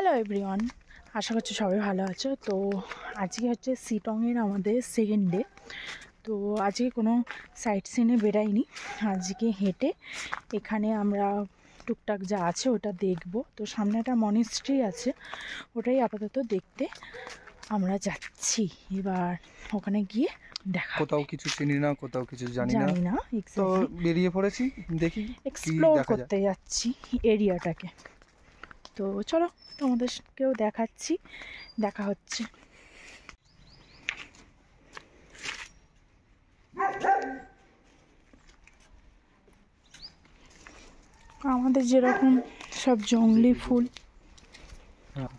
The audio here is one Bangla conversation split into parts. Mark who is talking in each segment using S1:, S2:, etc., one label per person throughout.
S1: হ্যালো এভরিওয়ান, আশা করছি সবাই ভালো আছো। তো আজকে হচ্ছে শিটংয়ের আমাদের সেকেন্ড ডে। তো আজকে কোনো সাইট সিনে বেরাইনি, আজকে হেঁটে এখানে আমরা টুকটাক যা আছে ওটা দেখব। তো সামনে একটা মনিস্ট্রি আছে, ওটাই আপাতত দেখতে আমরা যাচ্ছি। এবার ওখানে গিয়ে দেখা,
S2: কোথাও কিছু চিনি না, কোথাও কিছু জানি না, তো বেরিয়ে পড়েছি, দেখি
S1: এক্সপ্লোর করতে যাচ্ছি এরিয়াটাকে। তো চলো তোমাদেরকেও দেখাচ্ছি, দেখা হচ্ছে। আমাদের যেরকম সব জংলি ফুল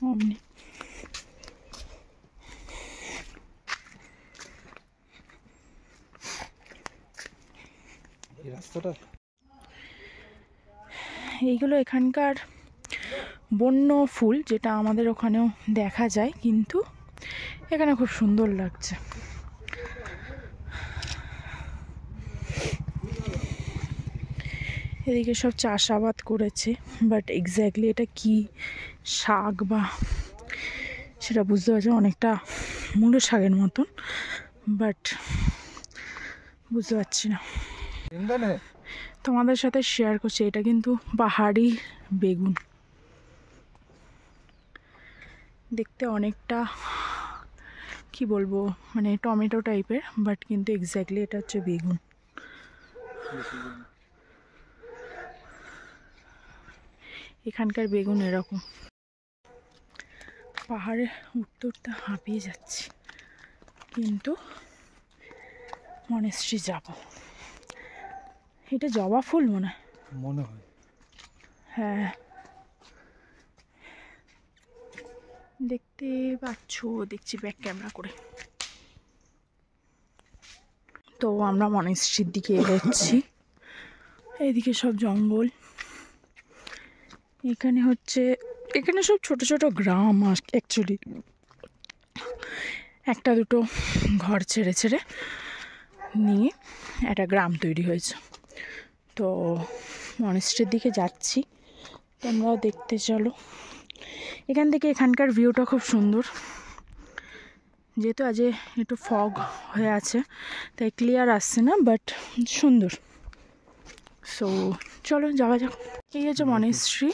S1: অমনি। এইগুলো এখানকার বন্য ফুল, যেটা আমাদের ওখানেও দেখা যায়, কিন্তু এখানে খুব সুন্দর লাগছে। এদিকে সব চাষাবাদ করেছে, বাট এক্স্যাক্টলি এটা কি শাক বা সেটা বুঝতে পারছি, অনেকটা মূলো শাকের মতন, বাট বুঝতে পারছি না। তোমাদের সাথে শেয়ার করছি, এটা কিন্তু পাহাড়ি বেগুন, দেখতে অনেকটা কি বলবো, মানে টমেটো টাইপের, বাট কিন্তু এক্স্যাক্টলি এটা হচ্ছে বেগুন। এখানকার বেগুন এরকম। পাহাড়ে উঠতে উঠতে হাঁপিয়ে যাচ্ছি, কিন্তু মনেশ্রী যাব। এটা জবা ফুল মনে হয়। হ্যাঁ, দেখতে পাচ্ছ, দেখছি ব্যাক ক্যামেরা করে। তো আমরা মনেশ্রীর দিকে এগোচ্ছি। এইদিকে সব জঙ্গল, এখানে সব ছোট ছোট গ্রাম অ্যাকচুয়ালি, একটা দুটো ঘর ছেড়ে ছেড়ে নিয়ে একটা গ্রাম তৈরি হয়েছে। তো মনেস্ট্রির দিকে যাচ্ছি, তোমরাও দেখতে চলো। এখান থেকে এখানকার ভিউটা খুব সুন্দর, যেহেতু আজ একটু ফগ হয়ে আছে তাই ক্লিয়ার আসছে না, বাট সুন্দর। সো চলো যাওয়া যাক। এই হচ্ছে মনেস্ট্রি,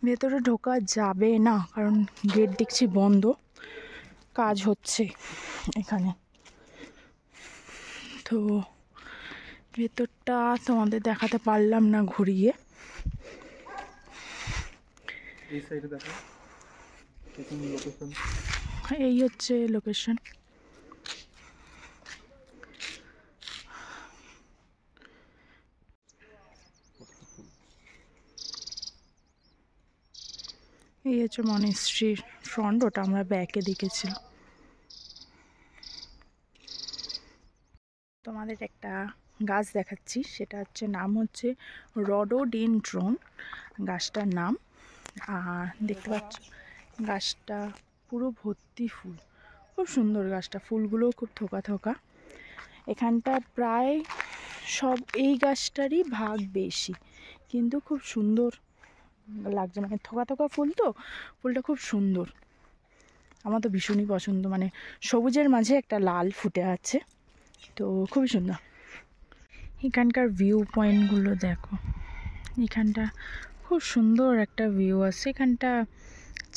S1: ভেতরে ঢোকা যাবে না কারণ গেট দেখছি বন্ধ, কাজ হচ্ছে এখানে। তো ভেতরটা তোমাদের দেখাতে পারলাম না ঘুরিয়ে। এই হচ্ছে লোকেশন। এই হচ্ছে মনেস্ট্রির ফ্রন্ট, ওটা আমরা ব্যাকে দেখেছিলাম। তোমাদের একটা গাছ দেখাচ্ছি, সেটা হচ্ছে নাম হচ্ছে রডোডেনড্রন গাছটার নাম। আর দেখতে পাচ্ছ গাছটা পুরো ভর্তি ফুল, খুব সুন্দর গাছটা, ফুলগুলোও খুব থোকা থোকা। এখানটা প্রায় সব এই গাছটারই ভাগ বেশি, কিন্তু খুব সুন্দর লাগছে, মানে থোকা থোকা ফুল, তো ফুলটা খুব সুন্দর। আমার তো ভীষণই পছন্দ, মানে সবুজের মাঝে একটা লাল ফুটে আছে, তো খুবই সুন্দর। এখানকার ভিউ পয়েন্টগুলো দেখো, এখানটা খুব সুন্দর একটা ভিউ আছে। এখানটা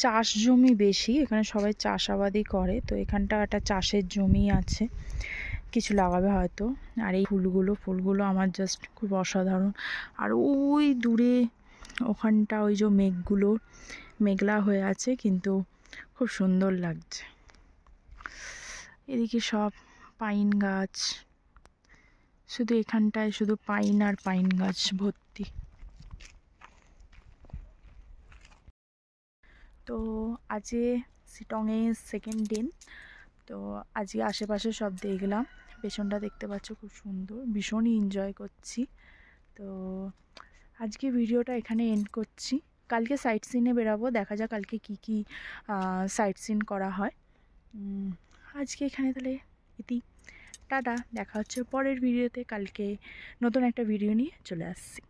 S1: চাষ জমি বেশি, এখানে সবাই চাষাবাদই করে, তো এখানটা একটা চাষের জমি আছে, কিছু লাগাবে হয়তো। আর এই ফুলগুলো আমার জাস্ট খুব অসাধারণ। আর ওই দূরে ওখানটা ওই যে মেঘগুলো মেঘলা হয়ে আছে, কিন্তু খুব সুন্দর লাগছে। এদিকে সব পাইন গাছ, শুধু এখানটায় শুধু পাইন আর পাইন গাছ ভর্তি। তো আজকে শিটংয়ে সেকেন্ড দিন, তো আজকে আশেপাশে সব দেখলাম। পেছনটা দেখতে পাচ্ছ খুব সুন্দর, ভীষণই এনজয় করছি। তো আজকে ভিডিওটা এখানে এন্ড করছি, কালকে সাইট সিনে বেরাবো, দেখা যাক কালকে কি কি সাইট সিন করা হয়। আজকে এখানে তাহলে ইতি, টাটা, দেখা হচ্ছে পরের ভিডিওতে। কালকে নতুন একটা ভিডিও নিয়ে চলে আসছি।